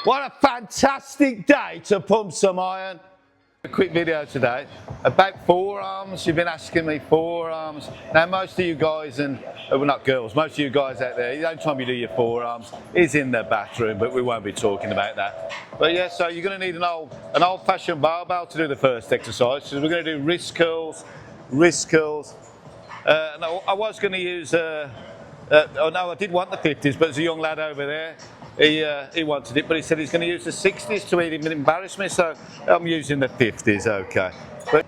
What a fantastic day to pump some iron. A quick video today about forearms. You've been asking me forearms. Now most of you guys, and well, not girls, most of you guys out there, the only time you do your forearms is in the bathroom, but we won't be talking about that. But yeah, so you're going to need an old-fashioned barbell to do the first exercise. So we're going to do wrist curls. And I was going to use, oh no, I did want the 50s, but there's a young lad over there. He wanted it, but he said he's going to use the 60s to even embarrass me, so I'm using the 50s, okay. But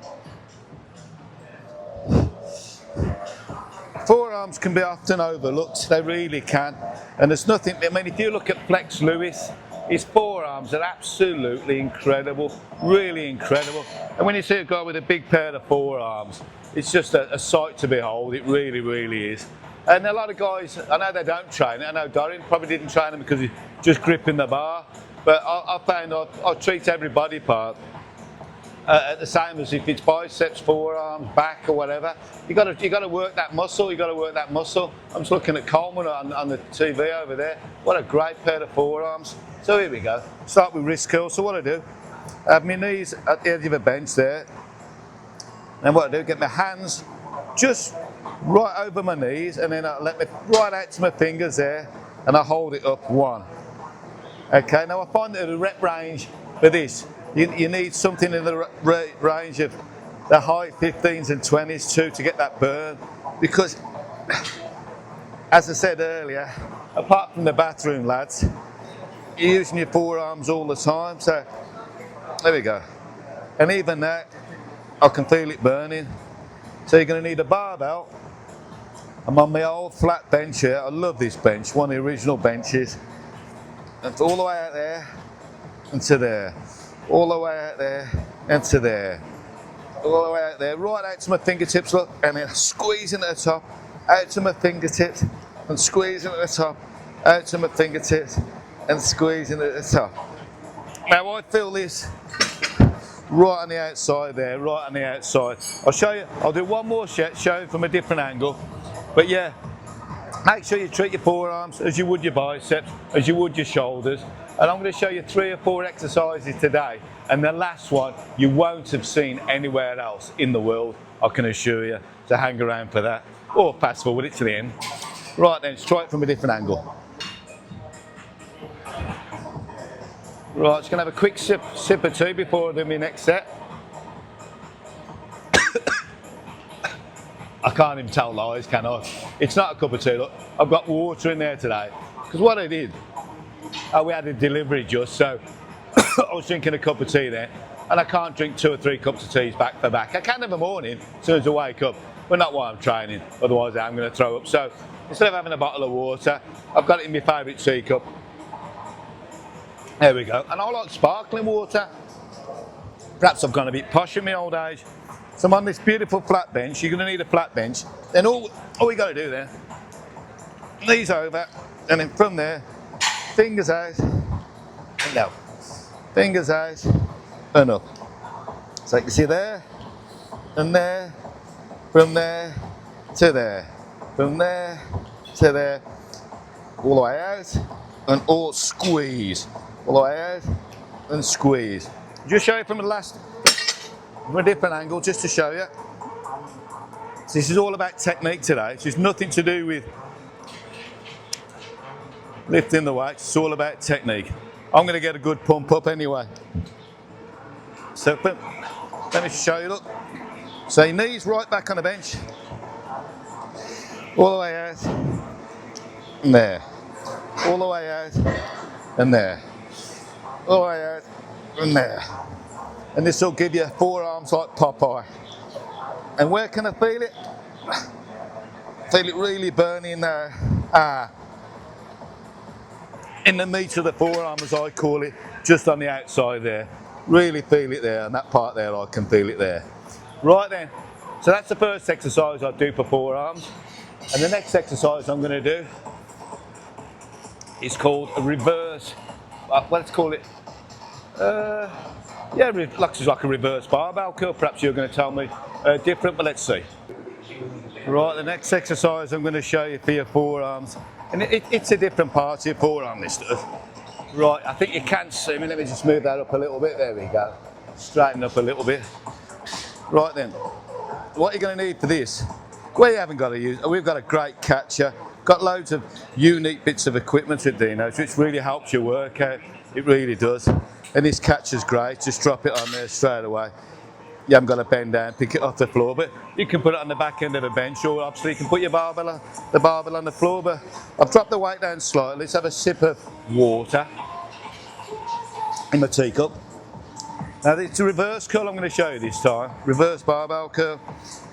forearms can be often overlooked, they really can. And there's nothing, I mean, if you look at Flex Lewis, his forearms are absolutely incredible, really incredible. And when you see a guy with a big pair of forearms, it's just a sight to behold, it really, really is. And a lot of guys, I know they don't train it. I know Dorian probably didn't train him because he's just gripping the bar. But I found I treat every body part the same as if it's biceps, forearms, back or whatever. You got to work that muscle. You got to work that muscle. I'm just looking at Coleman on the TV over there. What a great pair of forearms. So here we go. Start with wrist curls. So what I do, I have my knees at the edge of a bench there. And what I do, get my hands just right over my knees, and then I let me right out to my fingers there, and I hold it up one. Okay, now I find that the rep range for this, you need something in the range of the high 15s and 20s too to get that burn, because as I said earlier, apart from the bathroom lads, you're using your forearms all the time, so there we go. And even that, I can feel it burning. So you're going to need a barbell. I'm on my old flat bench here. I love this bench, one of the original benches. And all the way out there and to there. All the way out there and to there. All the way out there, right out to my fingertips, look, and then squeezing at the top, out to my fingertips, and squeezing at the top, out to my fingertips, and squeezing at the top. Now I feel this right on the outside there, right on the outside. I'll show you, I'll do one more show you from a different angle. But yeah, make sure you treat your forearms as you would your biceps, as you would your shoulders. And I'm going to show you 3 or 4 exercises today. And the last one you won't have seen anywhere else in the world, I can assure you. So hang around for that. Or fast forward it to the end. Right then, let's try it from a different angle. Right, just going to have a quick sip of tea before I do my next set. I can't even tell lies, can I? It's not a cup of tea, look. I've got water in there today. Because what I did, we had a delivery just, so I was drinking a cup of tea there. And I can't drink 2 or 3 cups of tea back to back. I can in the morning, as soon as I wake up, but not while I'm training, otherwise I'm going to throw up. So instead of having a bottle of water, I've got it in my favourite tea cup. There we go. And I like sparkling water. Perhaps I've gone a bit posh in my old age. So I'm on this beautiful flat bench. You're going to need a flat bench. Then all we got to do there, knees over, and then from there, fingers out, and up. Fingers out, and up. So you can see there, and there, from there, to there, from there, to there, all the way out, and all squeeze. All the way out, and squeeze. Just show you from a different angle, just to show you. So this is all about technique today. It's nothing to do with lifting the weights. It's all about technique. I'm going to get a good pump up anyway. So let me show you, look. So your knees right back on the bench. All the way out, and there. All the way out, and there. All the way out, and there. And this will give you forearms like Popeye. And where can I feel it? Feel it really burning there. In the meat of the forearm, as I call it, just on the outside there. Really feel it there, and that part there, I can feel it there. Right then, so that's the first exercise I do for forearms. And the next exercise I'm going to do is called a reverse, let's call it, yeah, looks like a reverse barbell curl. Perhaps you're going to tell me different, but let's see. Right, the next exercise I'm going to show you for your forearms, and it's a different part of your forearm, this stuff. Right, I think you can see me. Let me just move that up a little bit. There we go. Straighten up a little bit. Right then, what you're going to need for this, well, you haven't got to use, we've got a great catcher, got loads of unique bits of equipment at Dino's, which really helps your workout. It really does. And this catcher's great. Just drop it on there straight away. You haven't got to bend down, pick it off the floor, but you can put it on the back end of the bench, or obviously you can put your barbell on the floor. But I've dropped the weight down slightly. Let's have a sip of water in my teacup. Now it's a reverse curl I'm going to show you this time. Reverse barbell curl.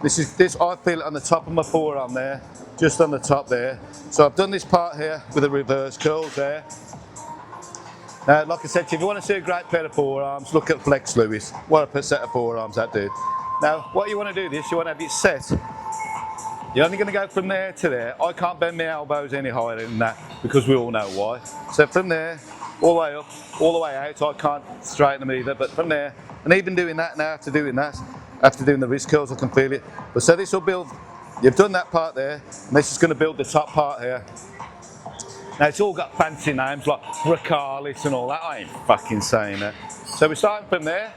This I feel it on the top of my forearm there, just on the top there. So I've done this part here with the reverse curls there. Now, like I said, if you want to see a great pair of forearms, look at Flex Lewis. What a set of forearms that dude. Now, what you want to do this, you want to have it set. You're only going to go from there to there. I can't bend my elbows any higher than that because we all know why. So from there, all the way up, all the way out, I can't straighten them either, but from there, and even doing that now, after doing the wrist curls, I can feel it. But so this will build, you've done that part there, and this is going to build the top part here. Now it's all got fancy names like Bracalis and all that. I ain't fucking saying that. So we're starting from there.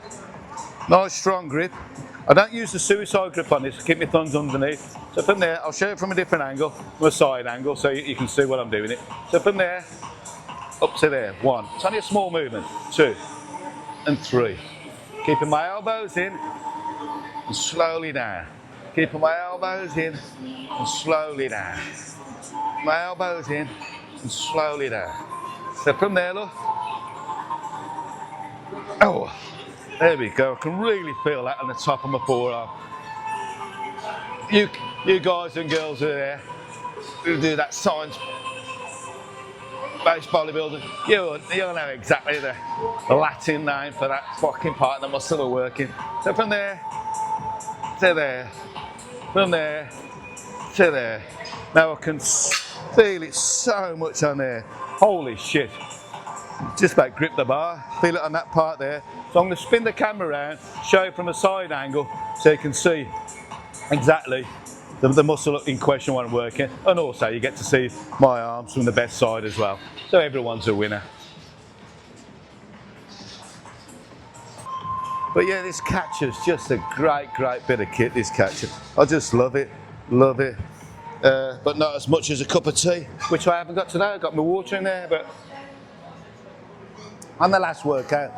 Nice strong grip. I don't use the suicide grip on this, keep my thumbs underneath. So from there, I'll show it from a different angle, from a side angle, so you can see what I'm doing it. So from there, up to there, 1. It's only a small movement, 2, and 3. Keeping my elbows in, and slowly down. Keeping my elbows in, and slowly down. My elbows in, and slowly down. So from there, look. Oh, there we go. I can really feel that on the top of my forearm. You guys and girls are there who do that science-based bodybuilding, you'll know exactly the Latin name for that fucking part of the muscle we're working. So from there to there, from there to there. Now I can feel it so much on there. Holy shit. Just about grip the bar, feel it on that part there. So I'm going to spin the camera around, show you from a side angle so you can see exactly the muscle in question what I'm working. And also you get to see my arms from the best side as well. So everyone's a winner. But yeah, this catcher's just a great bit of kit, this catcher. I just love it, love it. But not as much as a cup of tea, which I haven't got today. I've got my water in there, but on the last workout,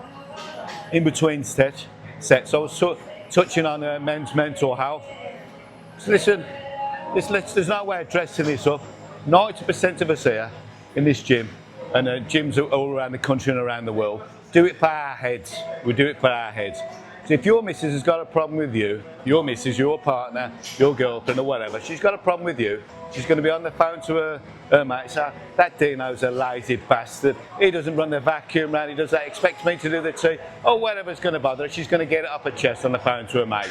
in between sets, I was touching on men's mental health. So listen, there's no way of dressing this up. 90% of us here in this gym, and gyms all around the country and around the world, do it for our heads. We do it for our heads. So if your missus has got a problem with you, your missus, your partner, your girlfriend or whatever, she's got a problem with you, she's going to be on the phone to her mate, so that Dino's a lazy bastard, he doesn't run the vacuum round, he does that, expects me to do the tea, or whatever's going to bother her, she's going to get it off her chest on the phone to her mate.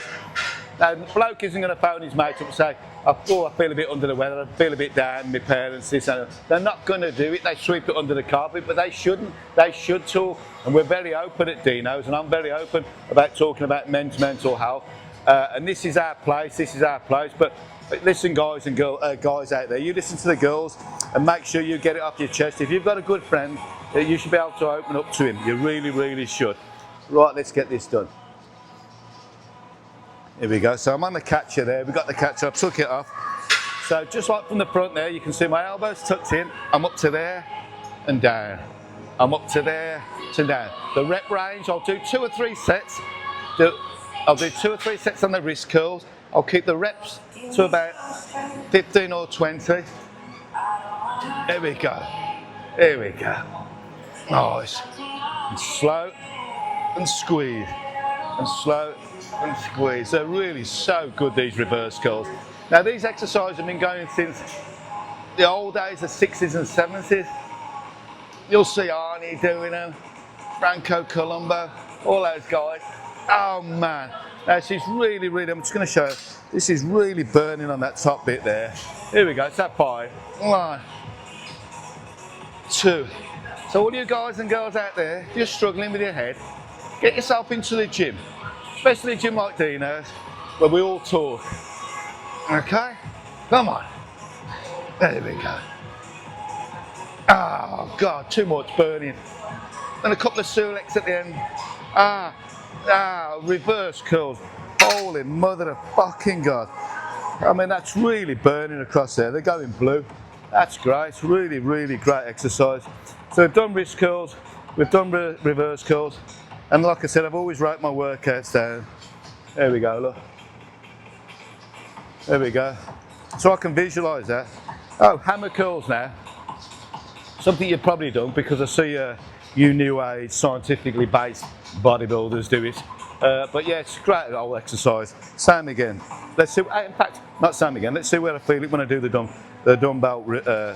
Now, the bloke isn't going to phone his mate up and say, I feel a bit under the weather, I feel a bit down, my parents, this and that. They're not going to do it, they sweep it under the carpet, but they shouldn't. They should talk, and we're very open at Dino's, and I'm very open about talking about men's mental health. And this is our place, but listen guys and guys out there, you listen to the girls and make sure you get it off your chest. If you've got a good friend, you should be able to open up to him, you really should. Right, let's get this done. Here we go, so I'm on the catcher there, we got the catcher, I took it off. So just like from the front there, you can see my elbows tucked in, I'm up to there and down. I'm up to there to down. The rep range, I'll do 2 or 3 sets. I'll do 2 or 3 sets on the wrist curls. I'll keep the reps to about 15 or 20. There we go, here we go. Nice, and slow and squeeze, and slow and squeeze. They're really so good, these reverse curls. Now these exercises have been going since the old days, the 60s and 70s. You'll see Arnie doing them, Franco Columbo, all those guys. Oh man, now she's really, I'm just going to show you, this is really burning on that top bit there. Here we go, it's that 5. 1, 2. So all you guys and girls out there, if you're struggling with your head, get yourself into the gym. Especially a gym like Dino's, where we all talk. Okay? Come on. There we go. Oh God, too much burning. And a couple of sulex at the end. Reverse curls. Holy mother of fucking God. I mean, that's really burning across there. They're going blue. That's great. It's really, really great exercise. So we've done wrist curls, we've done reverse curls, and like I said, I've always wrote my workouts down. There we go, look. There we go. So I can visualise that. Oh, hammer curls now. Something you've probably done, because I see you new age, scientifically based bodybuilders do it. But yeah, it's a great old exercise. Same again. Let's see, in fact, not same again. Let's see where I feel it when I do the dumbbell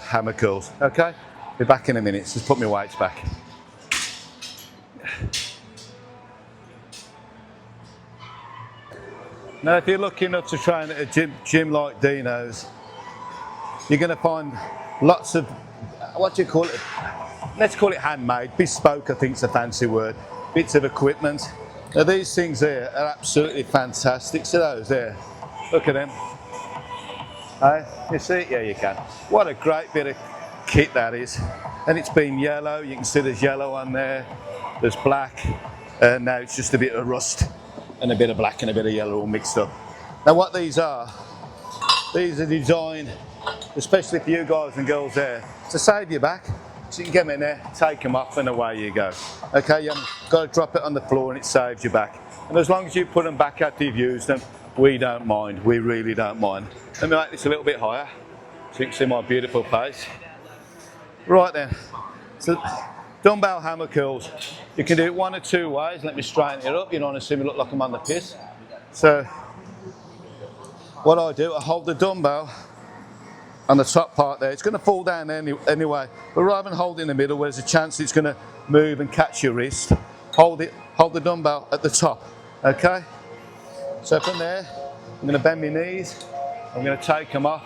hammer curls. Okay? Be back in a minute. Just put my weights back. Now, if you're lucky enough to train at a gym like Dino's, you're going to find lots of, what do you call it? Let's call it handmade. Bespoke, I think is a fancy word. Bits of equipment. Now, these things here are absolutely fantastic. See those there? Look at them. Hey, you see it? Yeah, you can. What a great bit of kit that is. And it's been yellow. You can see there's yellow on there. There's black. And now it's just a bit of rust and a bit of black and a bit of yellow all mixed up. Now, what these are designed, especially for you guys and girls there, to save your back. So you can get them in there, take them off, and away you go. Okay, you haven't got to drop it on the floor and it saves your back. And as long as you put them back after you've used them, we don't mind. We really don't mind. Let me make this a little bit higher so you can see my beautiful face. Right then, so dumbbell hammer curls. You can do it one or two ways. Let me straighten it up. You don't want to see me look like I'm on the piss. So what I do, I hold the dumbbell on the top part there. It's going to fall down anyway, but rather than hold it in the middle where there's a chance it's going to move and catch your wrist, hold the dumbbell at the top. Okay, so from there I'm going to bend my knees, I'm going to take them off,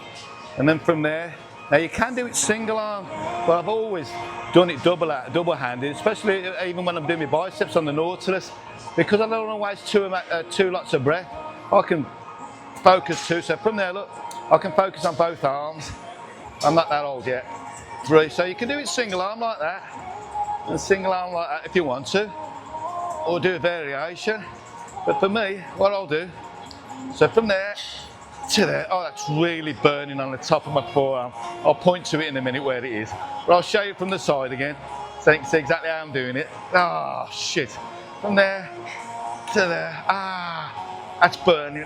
and then from there, now you can do it single arm, but I've always done it double handed, especially even when I'm doing my biceps on the Nautilus, because I don't want to waste two lots of breath. I can focus too. So from there, look, I can focus on both arms. I'm not that old yet. Right, so you can do it single arm like that, and single arm like that if you want to, or do a variation. But for me, what I'll do, so from there to there, oh, that's really burning on the top of my forearm. I'll point to it in a minute where it is, but I'll show you from the side again, so you can see exactly how I'm doing it. Oh, shit. From there to there, that's burning.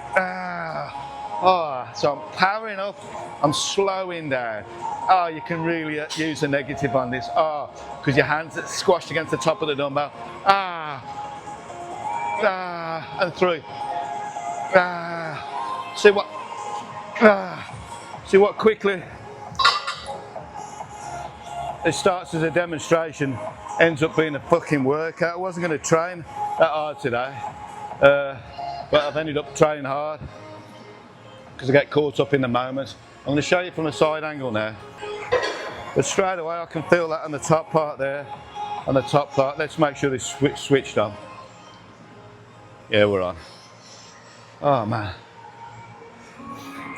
So I'm powering up, I'm slowing down. Oh, you can really use a negative on this. Oh, because your hands are squashed against the top of the dumbbell. And through. See what quickly it starts as a demonstration, ends up being a fucking workout. I wasn't going to train that hard today, but I've ended up training hard because I get caught up in the moment. I'm going to show you from a side angle now. But straight away I can feel that on the top part there, on the top part. Let's make sure this switched on. Yeah, we're on. Oh man.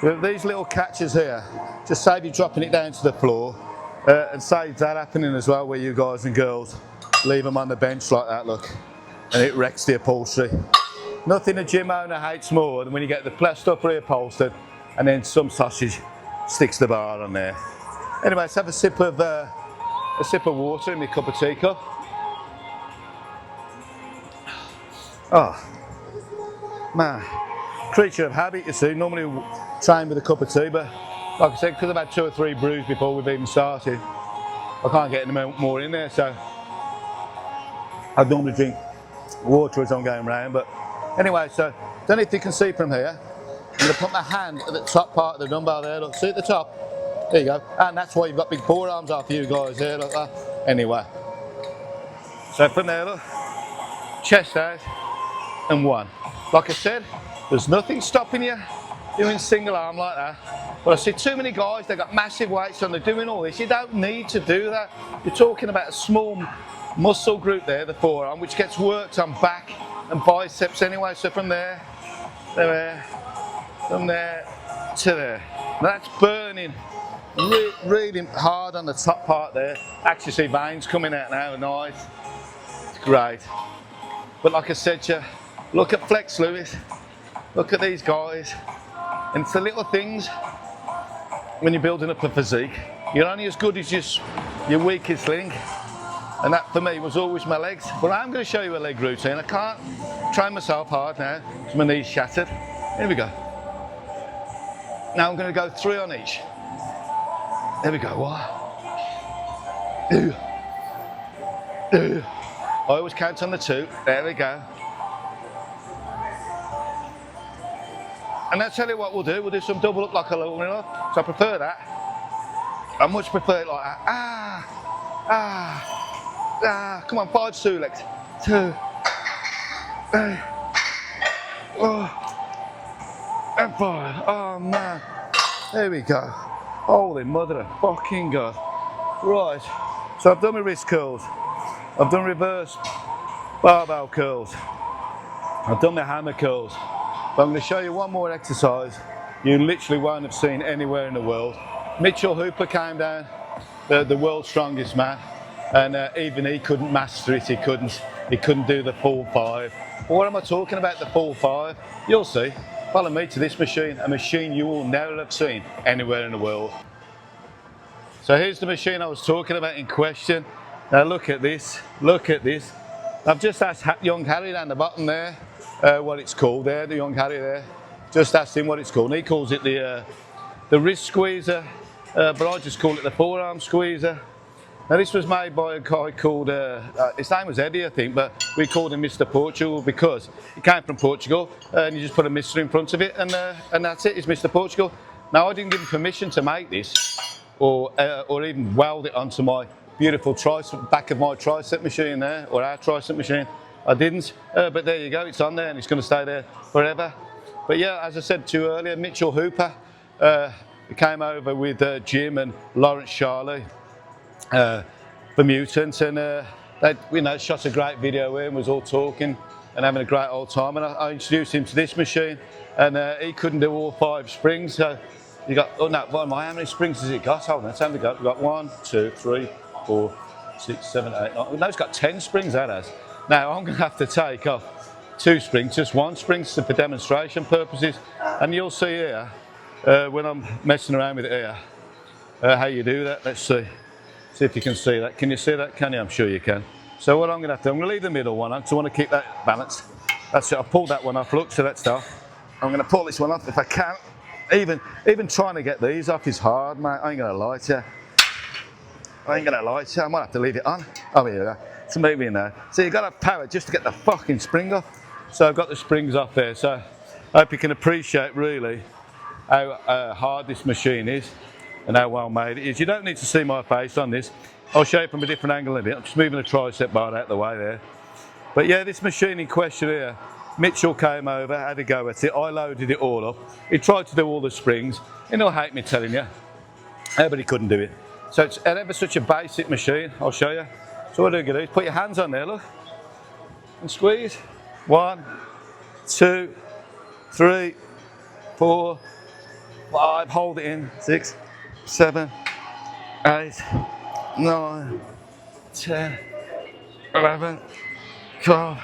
With these little catches here, just save you dropping it down to the floor, and save that happening as well where you guys and girls leave them on the bench like that, look, and it wrecks the upholstery. Nothing a gym owner hates more than when you get the pressed up reupholstered and then some sausage sticks the bar on there. Anyway, let's have a sip of water in my cup of tea cup. Oh, man, creature of habit, you see. Normally train with a cup of tea, but like I said, because I've had 2 or 3 brews before we've even started, I can't get any more in there, so I normally drink water as I'm going round. But anyway, so don't know if you can see from here, I'm going to put my hand at the top part of the dumbbell there, look, see at the top? There you go, and that's why you've got big forearms off you guys here, like that. Anyway, so from there, look, chest out, and 1. Like I said, there's nothing stopping you doing single arm like that. But I see too many guys, they've got massive weights on, they're doing all this. You don't need to do that. You're talking about a small muscle group there, the forearm, which gets worked on back and biceps anyway. So from there, from there to there. Now that's burning really hard on the top part there. Actually see veins coming out now, nice. It's great. But like I said to you, look at Flex Lewis, look at these guys. And it's the little things when you're building up a physique. You're only as good as your weakest link. And that for me was always my legs. But I'm going to show you a leg routine. I can't train myself hard now because my knee's shattered. Here we go. Now I'm going to go 3 on each. There we go. 1, 2, 2. I always count on the 2. There we go. And I'll tell you what we'll do. We'll do some double up like a low up. So I prefer that. I much prefer it like that. Come on, 5 legs. 2, 3, 4, and 5. Oh man. There we go. Holy mother of fucking God. Right. So I've done my wrist curls. I've done reverse barbell curls. I've done my hammer curls. But I'm going to show you one more exercise you literally won't have seen anywhere in the world. Mitchell Hooper came down, the world's strongest man, and even he couldn't master it. He couldn't do the full 5. But what am I talking about, the full 5? You'll see. Follow me to this machine, a machine you will never have seen anywhere in the world. So here's the machine I was talking about in question. Now look at this, look at this. I've just asked young Harry down the bottom there what it's called there, the young Harry there. Just asked him what it's called. And he calls it the wrist squeezer, but I just call it the forearm squeezer. Now this was made by a guy called, his name was Eddie I think, but we called him Mr. Portugal because he came from Portugal and you just put a Mr. in front of it and that's it, it's Mr. Portugal. Now I didn't give him permission to make this or even weld it onto my beautiful back of my tricep machine there, or our tricep machine. I didn't, but there you go, it's on there and it's going to stay there forever. But yeah, as I said to you earlier, Mitchell Hooper came over with Jim and Lawrence Charlie for Mutants, and they shot a great video here and was all talking and having a great old time. And I introduced him to this machine, and he couldn't do all 5 springs. So you got, oh no, how many springs has it got? Hold on, let's have a go. We've got 1, 2, 3, 4, 6, 7, 8, 9. No, it's got 10 springs, that has. Now I'm going to have to take off 2 springs, just 1 spring for demonstration purposes. And you'll see here, when I'm messing around with it here, how you do that. Let's see if you can see that. Can you see that? Can you? I'm sure you can. So what I'm going to have to do, I'm going to leave the middle one on because I want to keep that balanced. That's it, I pulled that one off, look, so that's off. I'm going to pull this one off if I can. Even trying to get these off is hard, mate. I ain't going to lie to you. I might have to leave it on. Oh, here we go. So maybe now. So you've got to have power just to get the fucking spring off. So I've got the springs off there. So I hope you can appreciate really how hard this machine is and how well made it is. You don't need to see my face on this. I'll show you from a different angle in a bit. I'm just moving the tricep bar out of the way there. But yeah, this machine in question here, Mitchell came over, had a go at it. I loaded it all up. He tried to do all the springs. And he'll hate me telling you, but he couldn't do it. So it's ever such a basic machine. I'll show you. So what you're going to do is put your hands on there, look, and squeeze. 1, 2, 3, 4, 5. Hold it in. 6, 7, 8, 9, 10, 11, 12,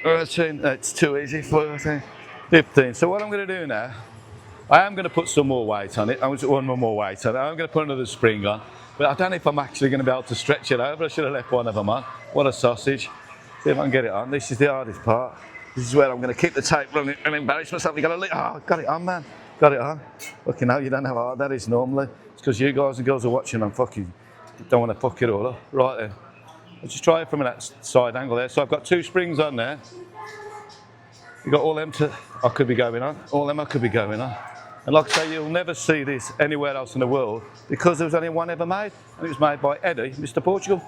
13. That's too easy. 14, 15. So what I'm going to do now, I am going to put some more weight on it. I'm going to put one more weight on it. I'm going to put another spring on. But I don't know if I'm actually going to be able to stretch it over. I should have left one of them on. What a sausage. See if I can get it on. This is the hardest part. This is where I'm going to keep the tape running and embarrass myself. You've got to got it on, man. Got it on. Look, you know, you don't know how hard that is normally. It's because you guys and girls are watching and fucking don't want to fuck it all up. Right then. Let's just try it from that side angle there. So I've got 2 springs on there. You've got all them I could be going on. All them I could be going on. And like I say, you'll never see this anywhere else in the world because there was only one ever made, and it was made by Eddie, Mr. Portugal.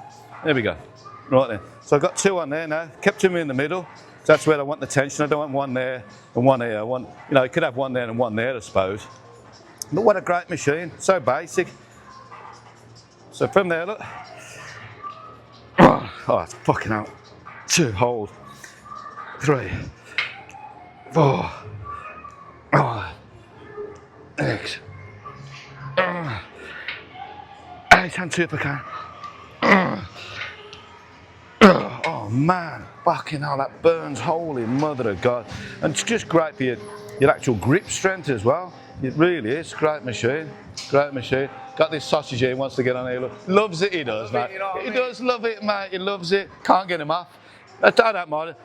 There we go. Right then. So I've got 2 on there now. Kept them in the middle. So that's where I want the tension. I don't want one there and one here. I want, you know, you could have one there and one there, I suppose. But what a great machine. So basic. So from there, look. Oh, it's fucking out. 2, hold. 3, 4, 5, 6, hand two if I can. Oh man, fucking hell, that burns, holy mother of God. And it's just great for your actual grip strength as well. It really is, great machine, great machine. Got this sausage here, he wants to get on here, loves it, he does, mate. He does love it, mate, he loves it, can't get him off. I don't mind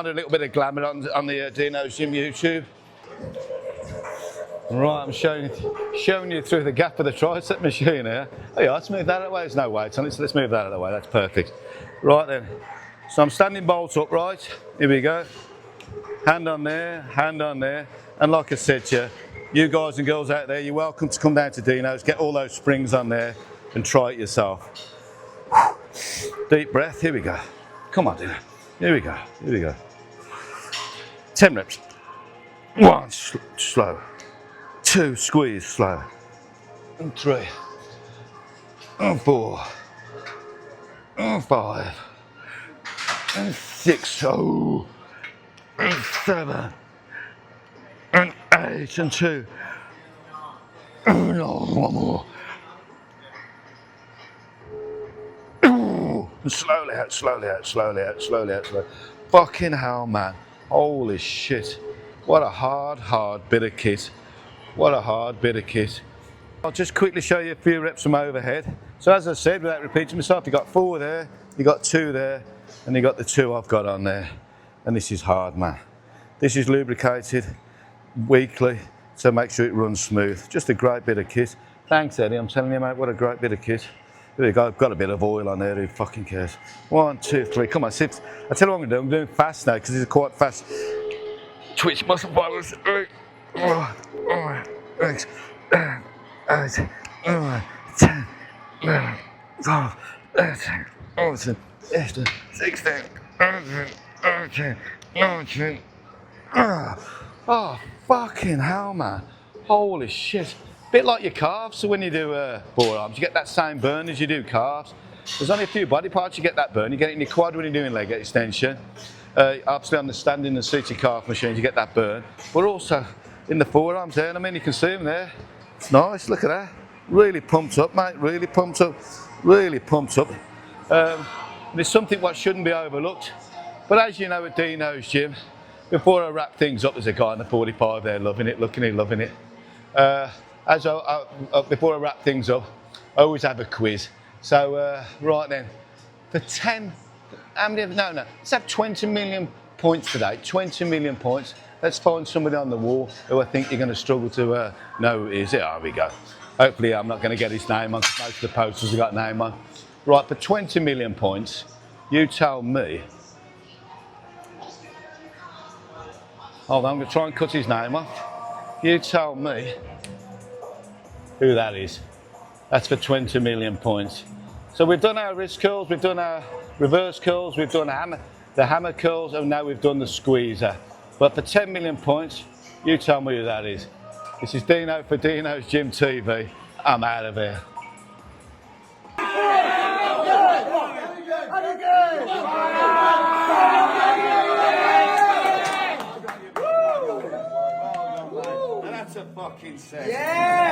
a little bit of glamour on the Dino's Gym YouTube. Right, I'm showing you through the gap of the tricep machine here. Oh yeah, let's move that out of the way, there's no weight on it, so let's move that out of the way, that's perfect. Right then, so I'm standing bolt upright, here we go. Hand on there, and like I said to you guys and girls out there, you're welcome to come down to Dino's, get all those springs on there and try it yourself. Deep breath, here we go. Come on, Dino. Here we go. 10 reps. 1, slow. 2, squeeze, slow. And 3. And 4. And 5. And 6. Oh. And 7. And 8. And 2. And 1 more. And slowly out. Fucking hell, man. Holy shit. What a hard bit of kit. I'll just quickly show you a few reps from overhead. So as I said, without repeating myself, you got 4 there, you got 2 there, and you got the 2 I've got on there. And this is hard, man. This is lubricated weekly, so make sure it runs smooth. Just a great bit of kit. Thanks, Eddie, I'm telling you, mate, what a great bit of kit. There we go, I've got a bit of oil on there, who fucking cares? 1, 2, 3, come on, sit. I'll tell you what I'm doing fast now, because it's quite fast. Twitch muscle fibers. 8, 10, 11, 12, 13, 14, 15, 16, 17, 18, 19. Oh, fucking hell, man. Holy shit. Bit like your calves, so when you do forearms, you get that same burn as you do calves. There's only a few body parts you get that burn. You get it in your quad when you're doing leg extension. Obviously on the standing and seated calf machines, you get that burn. But also in the forearms there, and I mean, you can see them there. It's nice, look at that. Really pumped up, mate, really pumped up. It's something what shouldn't be overlooked. But as you know at Dino's Gym, before I wrap things up, there's a guy in the 45 there loving it, loving it. Before I wrap things up, I always have a quiz. So right then, for 10, let's have 20 million points today, 20 million points. Let's find somebody on the wall who I think you're going to struggle to know who it is. There we go. Hopefully I'm not going to get his name on, because most of the posters have got name on. Right, for 20 million points, you tell me. Hold on, I'm going to try and cut his name off. You tell me who that is. That's for 20 million points. So we've done our wrist curls, we've done our reverse curls, we've done the hammer curls, and now we've done the squeezer. But for 10 million points, you tell me who that is. This is Dino for Dino's Gym TV. I'm out of here. That's a fucking set. Yeah!